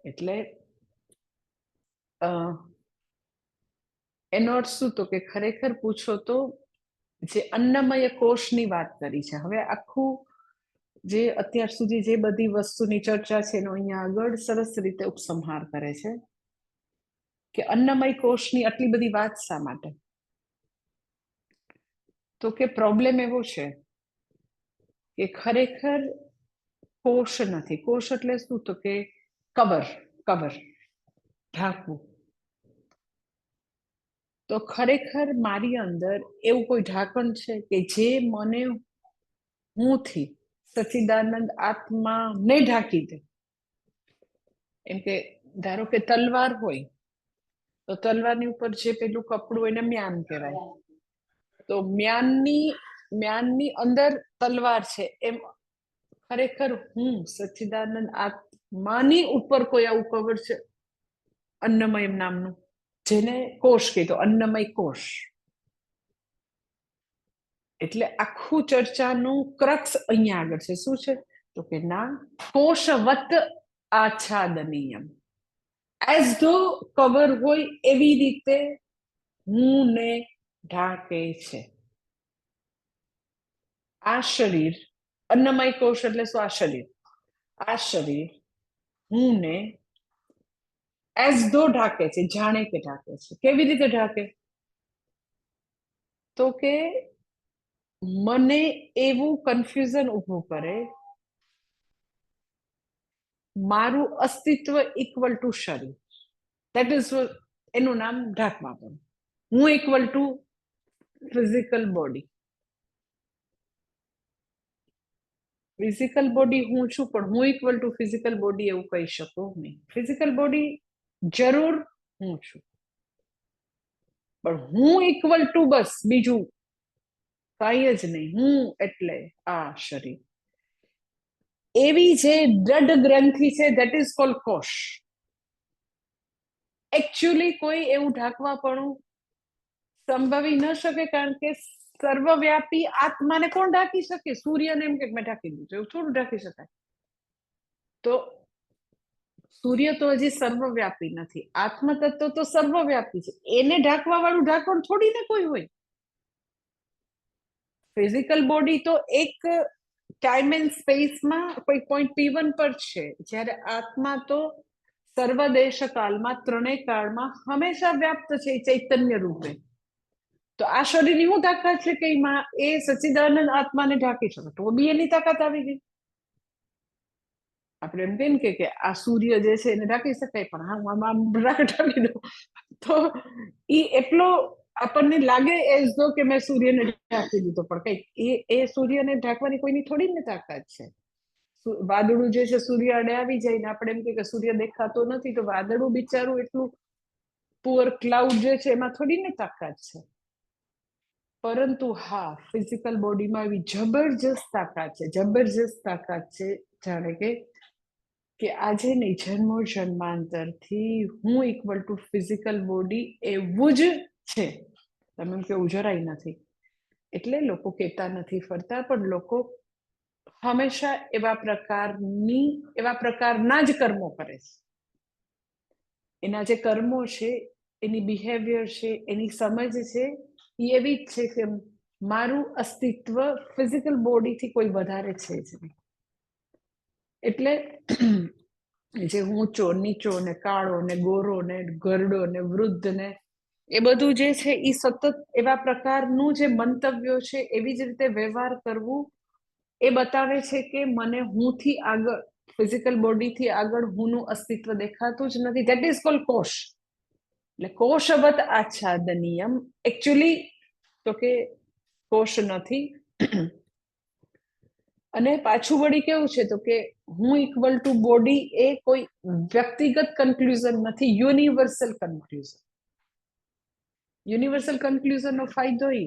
એટલે એનો અર્થ શું? તો કે ખરેખર પૂછો તો જે અન્નમય કોષની વાત કરી છે, હવે આખું જે અત્યાર સુધી જે બધી વસ્તુની ચર્ચા છે એનો અહીંયા આગળ સરસ રીતે ઉપસંહાર કરે છે કે અન્નમય કોષની આટલી બધી વાત શા માટે? તો કે પ્રોબ્લેમ એવો છે કે ખરેખર કોષ નથી. કોષ એટલે શું? તો કે કબર, ઢાંકવું. તો ખરેખર મારી અંદર એવું કોઈ ઢાંકણ છે કે જે મને હુંથી સચ્ચિદાનંદ આત્મા ને ઢાંકી દે? એમ કે ધારો કે તલવાર હોય તો તલવારની ઉપર જે પેલું કપડું એને મ્યાન કહેવાય. તો મ્યાનની અંદર તલવાર છે, એમ ખરેખર હું સચ્ચિદાનંદ આત્માની ઉપર કોઈ આવું કવર છે અન્નમય નામનું, જેને કોષ કીધો, અન્નમય કોષ. એટલે આખું ચર્ચાનું ક્રક્સ અહીંયા આગળ છે. શું છે? તો કે ના, કોષવત આચ્છાદનીયમ, એઝ ધો કવર હોય એવી રીતે હું ને ઢાંકે છે. આ શરીર, અન્નમય કોષ એટલે શું? આ શરીર હું ને એઝ ધો ઢાંકે છે, જાણે કે ઢાંકે છે. કેવી રીતે ઢાંકે? તો કે મને એવું કન્ફ્યુઝન ઊભું કરે, મારું અસ્તિત્વ ઇક્વલ ટુ શરીર, દેટ ઇઝ એનું નામ ઢાકવાપણ. હું equal to physical body. Physical body હું છું, પણ હું ઇક્વલ ટુ ફિઝિકલ બોડી એવું કહી શકું નહીં. ફિઝિકલ બોડી જરૂર હું છું, પણ હું ઇક્વલ ટુ બસ બીજું કઈ જ નહીં. હું એટલે આ શરીર. એવી જે બ્લડ ગ્રંથિ છે, ધેટ ઇઝ કોલ્ડ કોષ. એકચ્યુઅલી કોઈ એવું ઢાંકવાપણું સંભવી ન શકે, કારણ કે સર્વવ્યાપી આત્માને કોણ ઢાંકી શકે? સૂર્યને એમ કે મેં ઢાંકી દીધું, એવું થોડું ઢાંકી શકાય? તો સૂર્ય તો હજી સર્વવ્યાપી નથી, આત્મ તત્વ તો સર્વવ્યાપી છે. એને ઢાંકવા વાળું ઢાંકણ થોડી ને કોઈ હોય. ફિઝિકલ બોડી તો એક ટાઈમ એન્ડ સ્પેસમાં કોઈ પોઈન્ટ P1 પર છે, જ્યારે આત્મા તો સર્વદેશ કાળમાં, ત્રણેય કાળમાં હંમેશા વ્યાપ્ત છે ચૈતન્ય રૂપે. તો આ શરીરની શું તાકાત છે કે એ સચ્ચિદાનંદ આત્માને ઢાંકી શકે? તો બી એની તાકાત આવી ગઈ. આપણે એમ કેમ કે આ સૂર્ય જે છે એને ઢાંકી શકાય, પણ આમ ઢાંકી દો તો એ એટલો આપણને લાગે એઝ ધો કે મેં સૂર્યને ઢાંકી દીધો, પણ કઈ એ સૂર્યને ઢાંકવાની કોઈની થોડી ને તાકાત છે. વાદળું જે છે સૂર્ય અડે આવી જાય ને આપણે એમ કે સૂર્ય દેખાતો નથી, તો વાદળું બિચારું એટલું પુઅર ક્લાઉડ જે છે એમાં થોડી ને તાકાત છે. પરંતુ હા, ફિઝિકલ બોડીમાં એવી જબરજસ્ત તાકાત છે, જબરજસ્ત તાકાત છે. જાણે કે આજે નહીં, જન્મો જન્માંતરથી હું ઇક્વલ ટુ ફિઝિકલ બોડી એવું જ છે. તમે એમ કેવું જરાય નથી. એટલે લોકો કહેતા નથી ફરતા, પણ લોકો હંમેશા એવા પ્રકારના જ કર્મો કરે છે. એના જે કર્મો છે, એની બિહેવિયર છે, એની સમજ છે, એ એવી જ છે કે મારું અસ્તિત્વ ફિઝિકલ બોડીથી કોઈ વધારે છે જ નહીં. એટલે જે ઊંચો નીચો ને કાળો ને ગોરો ને ગરડો ને વૃદ્ધ ને એ બધું જે છે એ સતત એવા પ્રકારનું જે મંતવ્યો છે, એવી જ રીતે વ્યવહાર કરવું, એ બતાવે છે કે મને હુંથી આગળ, ફિઝિકલ બોડીથી આગળ હુંનું અસ્તિત્વ દેખાતું જ નથી. ધેટ ઇઝ કોલ્ડ કોષ. એટલે કોષવત આચ્છાદનીયમ. એકચ્યુઅલી તો કે કોષ નથી. અને પાછું વળી કેવું છે તો કે હું ઇક્વલ ટુ બોડી એ કોઈ વ્યક્તિગત કન્ક્લુઝન નથી, યુનિવર્સલ કન્ક્લુઝન. યુનિવર્સલ કન્ક્લુઝનનો ફાયદો એ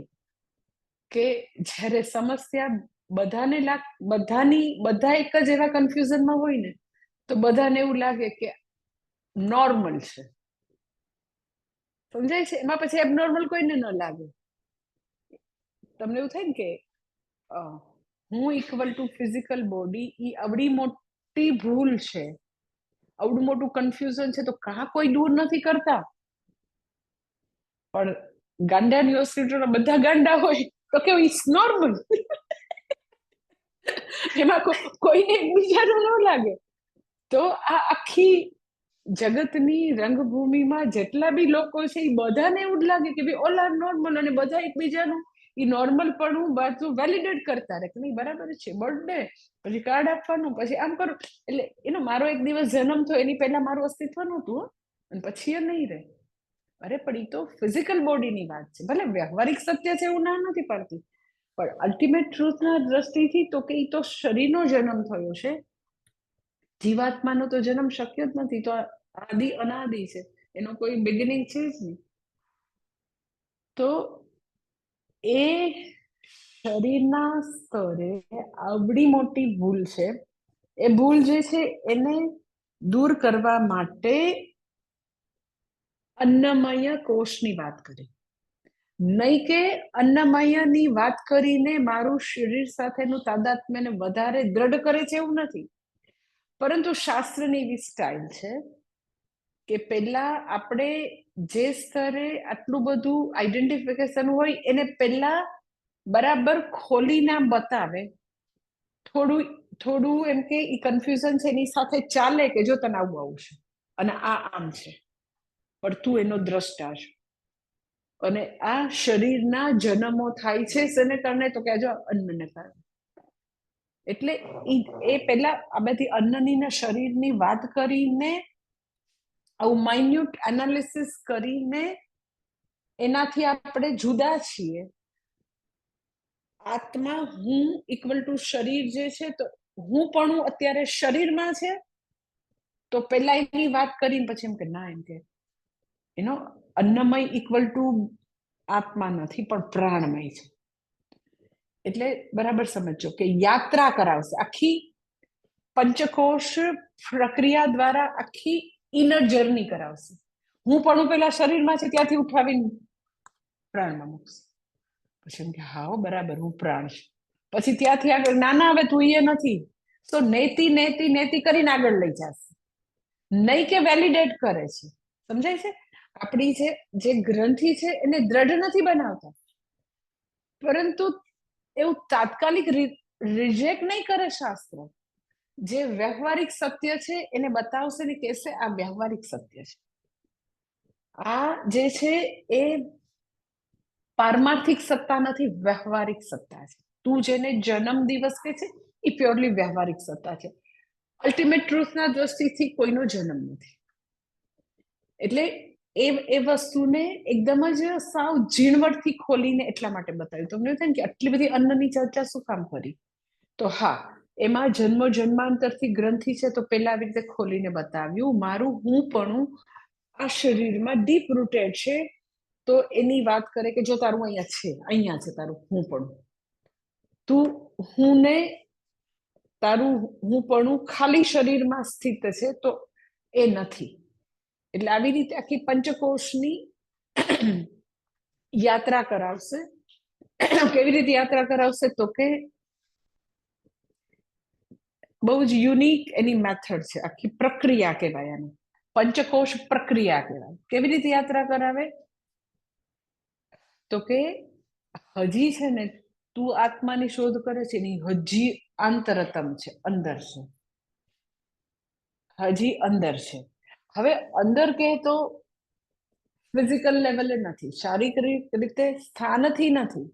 કે જ્યારે સમસ્યા બધા એક જ એવા કન્ફ્યુઝનમાં હોય ને, તો બધાને એવું લાગે કે નોર્મલ છે. સમજાય છે? એમાં પછી એબનોર્મલ કોઈને ન લાગે. તમને એવું થાય ને કે હું ઇક્વલ ટુ ફિઝિકલ બોડી, એ આવડી મોટી ભૂલ છે, આવડું મોટું કન્ફ્યુઝન છે, તો કોઈ દૂર નથી કરતા. પણ ગાંડાની હોસ્પિટલમાં બધા ગાંડા હોય તો કેવું, ઇટ્સ નોર્મલ. એમાં કોઈને એકબીજાનું ન લાગે. તો આ આખી જગતની રંગભૂમિમાં જેટલા બી લોકો છે, એ બધાને એવું જ લાગે કે ભાઈ ઓલ આર નોર્મલ, અને બધા એકબીજાનું એ નોર્મલ પણ બાજુ વેલિડેટ કરતા રહે કે નહીં બરાબર છે. બર્થડે પછી કાર્ડ આપવાનું, પછી આમ કરું. એટલે એનો મારો એક દિવસ જન્મ થયો એની પહેલા મારું અસ્તિત્વ નહોતું, અને પછી એ નહીં રહે. અરે પણ એ તો ફિઝિકલ બોડીની વાત છે. ભલે વ્યવહારિક સત્ય છે એવું ના નથી પાડતી, પણ અલ્ટિમેટ ટ્રુથના દ્રષ્ટિથી તો કે એ તો શરીરનો જન્મ થયો છે, જીવાત્માનો તો જન્મ શક્ય જ નથી. તો આદિ અનાદિ છે, એનો કોઈ બિગિનિંગ છે જ નહીં. તો એ શરીરના સ્તરે આવડી મોટી ભૂલ છે. એ ભૂલ જે છે એને દૂર કરવા માટે અન્નમય કોષની વાત કરી. નહીં કે અન્નમયની વાત કરીને મારું શરીર સાથેનું તાદાત્મ્યને વધારે દ્રઢ કરે છે એવું નથી, પરંતુ શાસ્ત્રની એવી સ્ટાઇલ છે કે પહેલા આપણે જે સ્તરે આટલું બધું આઈડેન્ટિફિકેશન હોય એને પહેલા બરાબર ખોલીને બતાવે, થોડું એમ કે એ કન્ફ્યુઝન છે એની સાથે ચાલે કે જો તને આવું છે અને આ આમ છે, પણ તું એનો દ્રષ્ટા છે. અને આ શરીરના જન્મો થાય છે શેને કારણે? તો કે જો અન્નને કારણે. એટલે એ પેલા આ બધી અન્નની ને શરીરની વાત કરીને આવું માઇન્યુટ એનાલિસિસ કરીને એનાથી આપણે જુદા છીએ. આત્મા હું ઇક્વલ ટુ શરીર જે છે, તો હું પણ અત્યારે શરીરમાં છે. તો પેલા એની વાત કરીને પછી એમ કે ના, એમ કે એનો અન્નમય ઇક્વલ ટુ આત્મા નથી પણ પ્રાણમય છે. એટલે બરાબર સમજો કે યાત્રા કરાવશે આખી પંચકોશ પ્રક્રિયા દ્વારા, આખી ઇનર જર્ની કરાવશે. હું પણ પેલા શરીરમાં છે ત્યાંથી ઉઠાવીને પ્રાણમાં મૂકશે. પછી એમ કે હા બરાબર, હું પ્રાણ છું. પછી ત્યાંથી આગળ નાના હવે તું એ નથી, તો નેતિ નેતિ નેતિ કરીને આગળ લઈ જશે. નહીં કે વેલિડેટ કરે છે. સમજાય છે? આપણી જે ગ્રંથિ છે એને દ્રઢ નથી બનાવતા, પરંતુ એવું તાત્કાલિક રિજેક્ટ નહીં કરે શાસ્ત્ર. જે વ્યવહારિક સત્ય છે એને બતાવશે ને કહેશે આ વ્યવહારિક સત્ય છે. આ જે છે એ પારમાર્થિક સત્તા નથી, વ્યવહારિક સત્તા છે. તું જેને જન્મ દિવસ કે છે એ પ્યોરલી વ્યવહારિક સત્તા છે. અલ્ટિમેટ ટ્રુથના દ્રષ્ટિથી કોઈનો જન્મ નથી. એટલે એ વસ્તુને એકદમ જ સાવ ઝીણવટથી ખોલીને એટલા માટે બતાવ્યું. તમને થાય ને કે આટલી બધી અન્નની ચર્ચા શું કામ કરી? તો હા, એમાં જન્મ જન્માંતરથી ગ્રંથિ છે, તો પેલા આવી રીતે ખોલીને બતાવ્યું મારું હું પણ આ શરીરમાં ડીપ રૂટેડ છે. તો એની વાત કરે કે જો તારું અહીંયા છે તારું હું પણ. તું હું ને તારું હું પણ ખાલી શરીરમાં સ્થિત છે, તો એ નથી. એટલે આવી રીતે આખી પંચકોશની યાત્રા કરાવશે. કેવી રીતે યાત્રા કરાવશે? તો કે બહુ જ યુનિક એની મેથડ છે, આખી પ્રક્રિયા કહેવાય એને. પંચકોશ પ્રક્રિયા કહેવાય. કેવી રીતે યાત્રા કરાવે? તો કે હજી છે ને તું આત્માની શોધ કરે છે ને હજી આંતરતમ છે, અંદર છે, હજી અંદર છે. હવે અંદર કે તો ફિઝિકલ લેવલે નથી, શારીરિક રીતે સ્થાનથી નથી,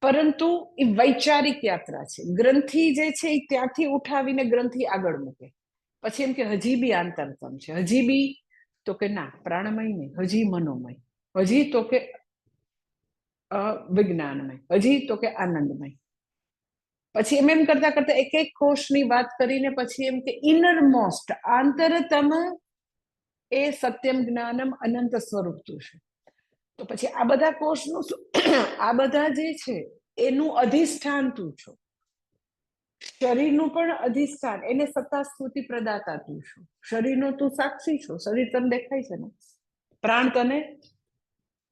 પરંતુ એ વૈચારિક યાત્રા છે. ગ્રંથિ જે છે એ ત્યાંથી ઉઠાવીને ગ્રંથિ આગળ મૂકે. પછી એમ કે હજી બી આંતરતમ છે, હજી બી, તો કે ના પ્રાણમય નહીં, હજી મનોમય, હજી તો કે વિજ્ઞાનમય, હજી તો કે આનંદમય. પછી એમ કરતા કરતા એક એક કોષની વાત કરીને પછી એમ કે ઇનર મોસ્ટ આંતરતમ એ સત્યમ જ્ઞાનમ અનંત સ્વરૂપ તું છે. તો પછી આ બધા કોષનું શું? આ બધા જે છે એનું અધિષ્ઠાન તું છો. શરીરનું પણ અધિષ્ઠાન, એને સત્તા સ્મૃતિ પ્રદાતા તું છો. શરીરનો તું સાક્ષી છો, શરીર તને દેખાય છે ને, પ્રાણ તને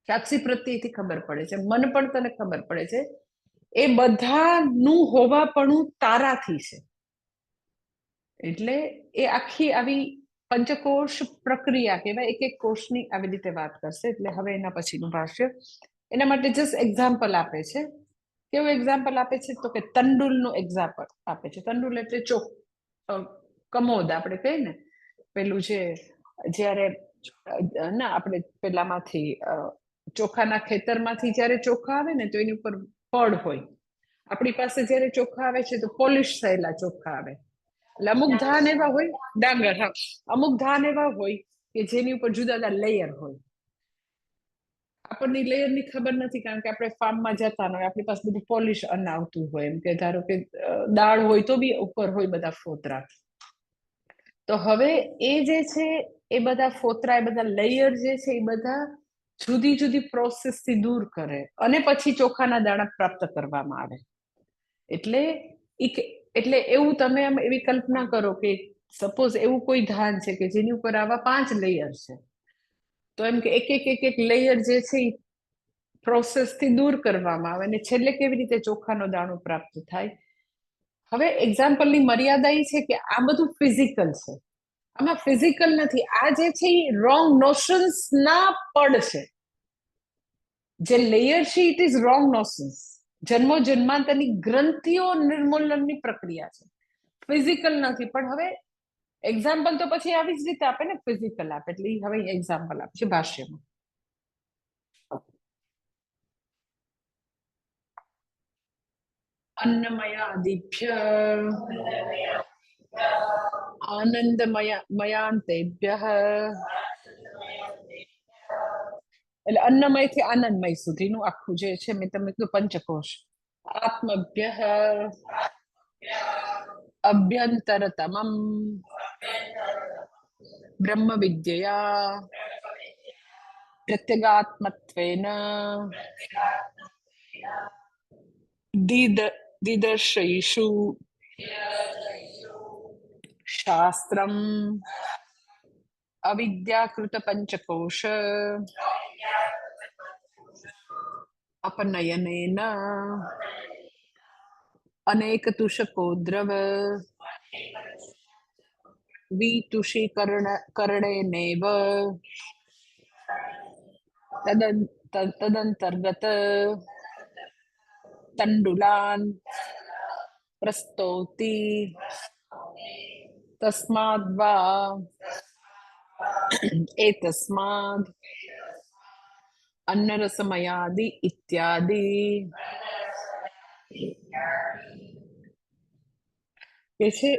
સાક્ષી પ્રત્યેથી ખબર પડે છે, મન પણ તને ખબર પડે છે. એ બધાનું હોવાપણું તારાથી છે. એટલે એ આખી આવી પંચકોશ પ્રક્રિયા કહેવાય. એક એક કોષની આવી રીતે વાત કરશે. એટલે હવે એના પછીનું ભાષ્ય એના માટે જસ્ટ એક્ઝામ્પલ આપે છે. કેવું એક્ઝામ્પલ આપે છે? તો કે તંડુલનું એક્ઝામ્પલ આપે છે. તંડુલ એટલે કમોદ આપણે કહીએ ને, પેલું છે જ્યારે ના આપણે પેલામાંથી ચોખાના ખેતરમાંથી જ્યારે ચોખા આવે ને તો એની ઉપર પડ હોય. આપણી પાસે જ્યારે ચોખા આવે છે તો પોલિશ થયેલા ચોખા આવે. એટલે અમુક ધાન એવા હોય, ડાંગર, હા, અમુક ધાન એવા હોય કે જેની ઉપર જુદા જુદા લેયર હોય. આપણને લેયરની ખબર નથી, કારણ કે આપણે ફાર્મમાં જતા હોય, આપણી પાસે બધું પોલિશ અન્ન આવતું હોય. એમ કે ધારો કે દાળ હોય તો બી ઉપર હોય બધા ફોતરા. તો હવે એ જે છે એ બધા ફોતરા, એ બધા લેયર જે છે એ બધા જુદી જુદી પ્રોસેસથી દૂર કરે અને પછી ચોખાના દાણા પ્રાપ્ત કરવામાં આવે. એટલે એવું તમે આમ એવી કલ્પના કરો કે સપોઝ એવું કોઈ ધાન છે કે જેની ઉપર આવા 5 લેયર છે, તો એમ કે એક લેયર જે છે એ પ્રોસેસથી દૂર કરવામાં આવે અને છેલ્લે કેવી રીતે ચોખાનો દાણો પ્રાપ્ત થાય. હવે એક્ઝામ્પલની મર્યાદા એ છે કે આ બધું ફિઝિકલ છે, આમાં ફિઝિકલ નથી. આ જે છે એ રોંગ નોશન્સ ના પડ છે. જે લેયર છે ઇટ ઇઝ રોંગ નોશન્સ. જન્મો જન્માંતરની ગ્રંથિઓ નિર્મૂલનની પ્રક્રિયા છે, ફિઝિકલ નથી. પણ હવે એક્ઝામ્પલ તો પછી આવી જ રીતે આપે ને, ફિઝિકલ આપે. એટલે હવે એક્ઝામ્પલ આપે છે ભાષ્યમાં. अन्नमयादिभ्यः आनंदमयांतेभ्यः એટલે અન્નમય થી આનંદમય સુધીનું આખું જે છે મેં તમને કીધું પંચકોશ આત્મભ્યઃ અભ્યંતરતમમ બ્રહ્મ વિદ્યયા પ્રત્યગાત્મત્વેન દિદર્શયિષુ શાસ્ત્રમ અવિદ્યાકૃત પંચકોશ अपनयनेन अनेक तुषको द्रव वितुषीकरणेनेव तदंतर्गत तंडुलान प्रस्तौति तस्माद्वा एतस्माद् अन्नरसमयादि इत्यादि ये छे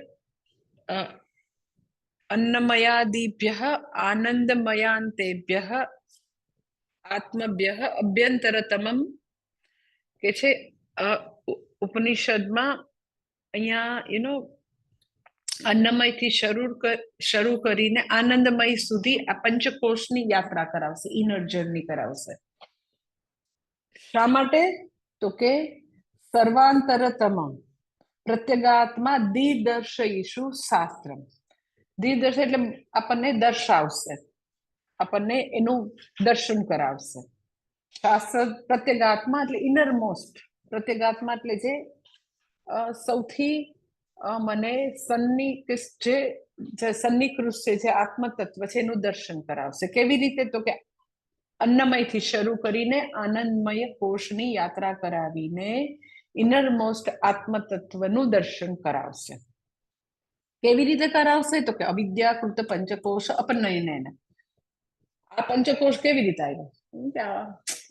अन्नमयादिभ्यः आनंदमयांतेभ्यः आत्मभ्यः अभ्यंतरतमम के छे उपनिषदમાં અહીંયા अन्नमयથી શરૂ કરીને આનંદમય સુધી આ પંચકોશની યાત્રા કરાવશે, ઇનર જર્ની કરાવશે. શા માટે? તો કે સર્વાંતરતમ પ્રત્યેગાત્મા દિદર્શયિષુ શાસ્ત્રમ. દિદર્શ એટલે આપણને દર્શાવશે, આપણને એનું દર્શન કરાવશે. શાસ્ત્ર પ્રત્યેગાત્મા એટલે ઇનર મોસ્ટ, પ્રત્યેગાત્મા એટલે જે સૌથી મને સન્નિકૃષ્ટ છે, જે આત્મતત્વ છે એનું દર્શન કરાવશે. કેવી રીતે? તો કે અન્નમયથી શરૂ કરીને આનંદમય કોષની યાત્રા કરાવીને ઇનર મોસ્ટ આત્મતત્વનું દર્શન કરાવશે. કેવી રીતે કરાવશે? તો કે અવિદ્યાકૃત પંચકોશ અપનયનેન. આ પંચકોશ કેવી રીતે આવ્યો?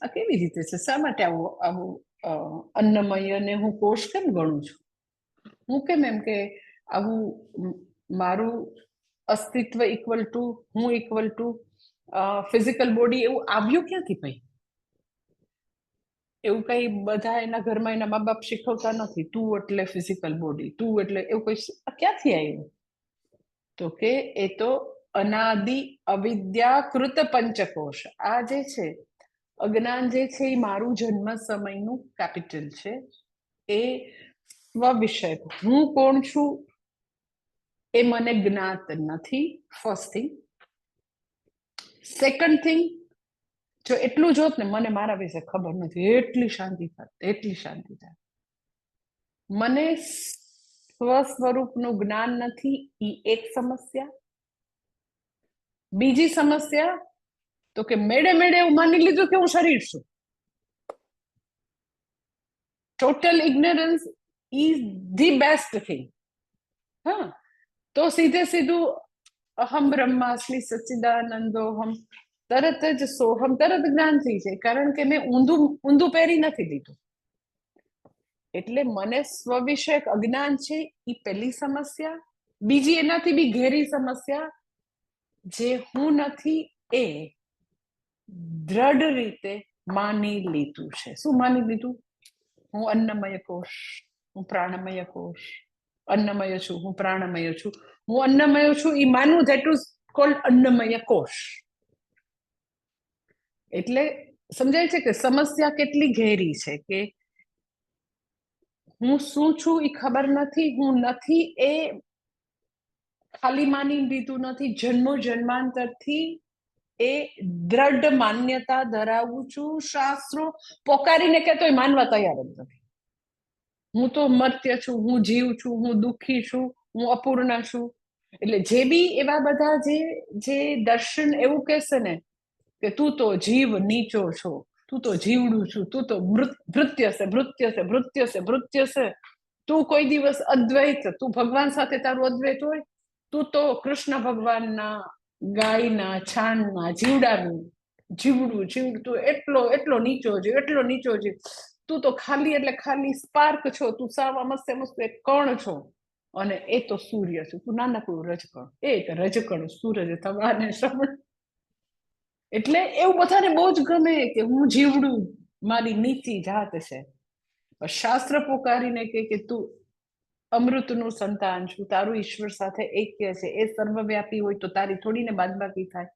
આ કેવી રીતે છે? શા માટે આવું અન્નમય ને હું કોષ કેમ ગણું છું? હું કેમ એમ કે આવું મારું અસ્તિત્વ ઇક્વલ ટુ હું ઇક્વલ ટુ ફિઝિકલ બોડી એવું આવ્યું ક્યાંથી? ભાઈ એવું કઈ બધા એના ઘરમાં એના મા બાપ શીખવતા નથી, તું એટલે ફિઝિકલ બોડી, તું એટલે એવું કઈ ક્યાંથી આવ્યું? તો કે એ તો અનાદિ અવિદ્યાકૃત પંચકોશ. આ જે છે અજ્ઞાન જે છે એ મારું જન્મ સમયનું કેપિટલ છે. એ સ્વવિષય હું કોણ છું એ મને જ્ઞાત નથી. First thing. સેકન્ડ થિંગ, જો એટલું જોત ને મને મારા વિશે ખબર નથી, એટલી શાંતિ થાય, એટલી શાંતિ થાય. મને સ્વસ્વરૂપનું જ્ઞાન નથી, એ એક સમસ્યા. બીજી સમસ્યા તો કે મેળે મેળે એવું માની લીધું કે હું શરીર છું. Total ignorance is the best thing. હા, તો સીધે સીધું અહમ બ્રહ્માસ્મિ સચ્ચિદાનંદોહમ, તરત જ સોહમ, તરત જ્ઞાન થઈ જાય. કારણ કે મેં ઊંધું પહેરી નથી દીધું. એટલે મને સ્વવિષયક અજ્ઞાન છે એ પહેલી સમસ્યા. બીજી એનાથી બી ઘેરી સમસ્યા, જે હું નથી એ દ્રઢ રીતે માની લીધું છે. શું માની લીધું? હું અન્નમય કોષ, હું પ્રાણમય કોષ. અન્નમય છું, હું પ્રાણમય છું, હું અન્નમય છું, એ માનવું, ધેટ ઇઝ કોલ્ડ અન્નમય કોષ. એટલે સમજાય છે કે સમસ્યા કેટલી ઘેરી છે કે હું શું છું એ ખબર નથી, હું નથી એ ખાલી માની લીધું નથી, જન્મો જન્માંતરથી એ દ્રઢ માન્યતા ધરાવું છું. શાસ્ત્રો પોકારીને કે તોય માનવા તૈયાર જ નથી. હું તો મર્ત્ય છું, હું જીવ છું, હું દુઃખી છું, હું અપૂર્ણ છું. એટલે જે બી એવા બધા જે દર્શન એવું કહેશે ને કે તું તો જીવ નીચો છો, તું તો જીવડું છું, તું તો ભૃત્ય છે, ભૃત્ય છે, ભૃત્ય છે, ભૃત્ય છે. તું કોઈ દિવસ અદ્વૈત, તું ભગવાન સાથે તારું અદ્વૈત હોય? તું તો કૃષ્ણ ભગવાનના ગાયના છાણના જીવડાનું જીવડું, તું એટલો નીચો જીવ, એટલો નીચો જીવ. તું તો ખાલી એટલે ખાલી સ્પાર્ક છો, તું સાવ મસ્તે મસ્ત એક કણ છો, અને એ તો સૂર્ય છે, તું નાનકડું રજકણ. એક રજકણ સૂરજ થવાને શ્રવણ. એટલે એવું બધાને બહુ જ ગમે કે હું જીવડું, મારી નીચી જાત છે. શાસ્ત્ર પોકારીને કે તું અમૃતનું સંતાન છું, તારું ઈશ્વર સાથે એક્ય છે, એ સર્વવ્યાપી હોય તો તારી થોડીને બાદબાકી થાય.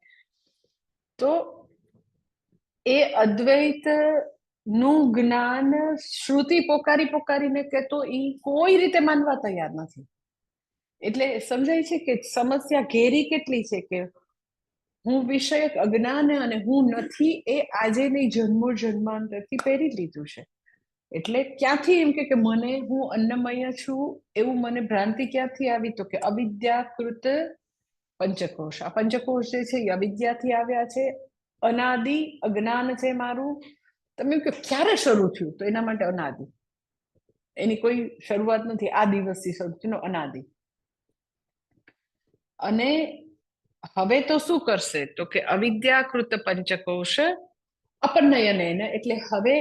તો એ અદ્વૈત નું જ્ઞાન શ્રુતિ પોકારી પોકારીને કે તો એ કોઈ રીતે માનવા તૈયાર નથી. એટલે સમજાય છે કે સમસ્યા ઘેરી કેટલી છે કે હું વિષયક અજ્ઞાન અને હું નથી એ આજે નહીં જન્મો જન્માંતરથી પહેરી લીધું છે. એટલે ક્યાંથી એમ કે મને હું અન્નમય છું એવું મને ભ્રાંતિ ક્યાંથી આવી, તો કે અવિદ્યાકૃત પંચકોશ. આ પંચકોશ જે છે એ અવિદ્યાથી આવ્યા છે, અનાદિ અજ્ઞાન છે મારું. તમે એમ કે ક્યારે શરૂ થયું, તો એના માટે અનાદિ, એની કોઈ શરૂઆત નથી, આ દિવસથી શરૂ થયું, અનાદિ. અને હવે તો શું કરશે, તો કે અવિદ્યાકૃત પંચકોશ અપનયન, એટલે હવે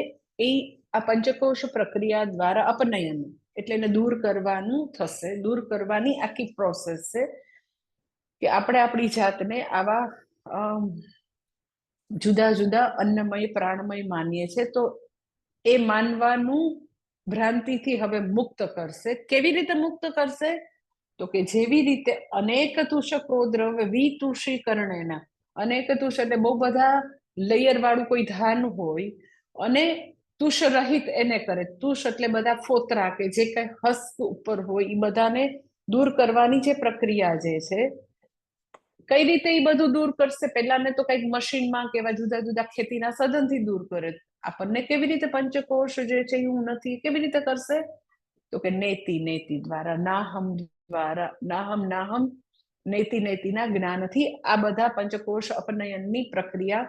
એ આ પંચકોશ પ્રક્રિયા દ્વારા અપનયન એટલે એને દૂર કરવાનું થશે. દૂર કરવાની આખી પ્રોસેસ છે કે આપણે આપણી જાતને આવા જુદા જુદા અન્નમય પ્રાણમય માનીએ છીએ, તો એ માનવાનું ભ્રાંતિથી હવે મુક્ત કરશે. કેવી રીતે મુક્ત કરશે, તો કે જેવી રીતે અનેક તુષકો દ્રવ્ય વિતુષીકરણેના, અનેક તુષ એટલે બહુ બધા લેયર વાળું કોઈ ધાન હોય અને તુષ રહિત એને કરે. તુષ એટલે બધા ફોતરા કે જે કઈ હસ્ત ઉપર હોય એ બધાને દૂર કરવાની જે પ્રક્રિયા જે છે, કઈ રીતે એ બધું દૂર કરશે. પહેલાને તો કઈક મશીનમાં કેવા જુદા જુદા ખેતીના સાધનથી દૂર કરે. આપણને કેવી રીતે પંચકોશ જે છે હું નથી કેવી રીતે કરશે, તો કે નેતિ નેતિ દ્વારા, નાહમ દ્વારા, નાહમ નાહમ નેતિ નેતિના જ્ઞાનથી આ બધા પંચકોશ અપનયનની પ્રક્રિયા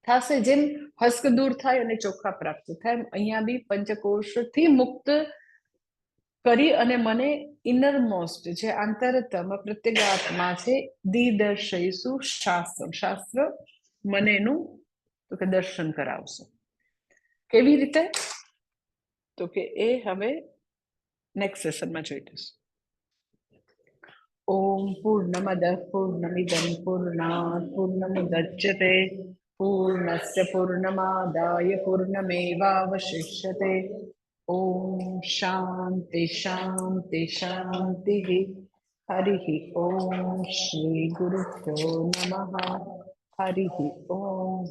થશે. જેમ હસ્ક દૂર થાય અને ચોખ્ખા પ્રાપ્ત થાય, અહીંયા બી પંચકોશથી મુક્ત કરી અને મને ઇનરમોસ્ટ જે આંતરતમ પ્રત્યેગાત્મા છે દિદર્શયસુ શાસ્ત્ર, શાસ્ત્ર મને એનું તો કે દર્શન કરાવશે. કેવી રીતે, તો કે એ હવે નેક્સ્ટ સેશનમાં જોઈ લઈશું. ઓમ પૂર્ણમદ પૂર્ણમિદં પૂર્ણાત પૂર્ણમુદચ્યતે પૂર્ણસ્ય પૂર્ણમાદાય પૂર્ણમેવાવશિષ્યતે. ઓમ શાંતિ શાંતિ શાંતિ. હરિ ઓમ શ્રી ગુરુભ્યો નમઃ. હરિ ઓમ.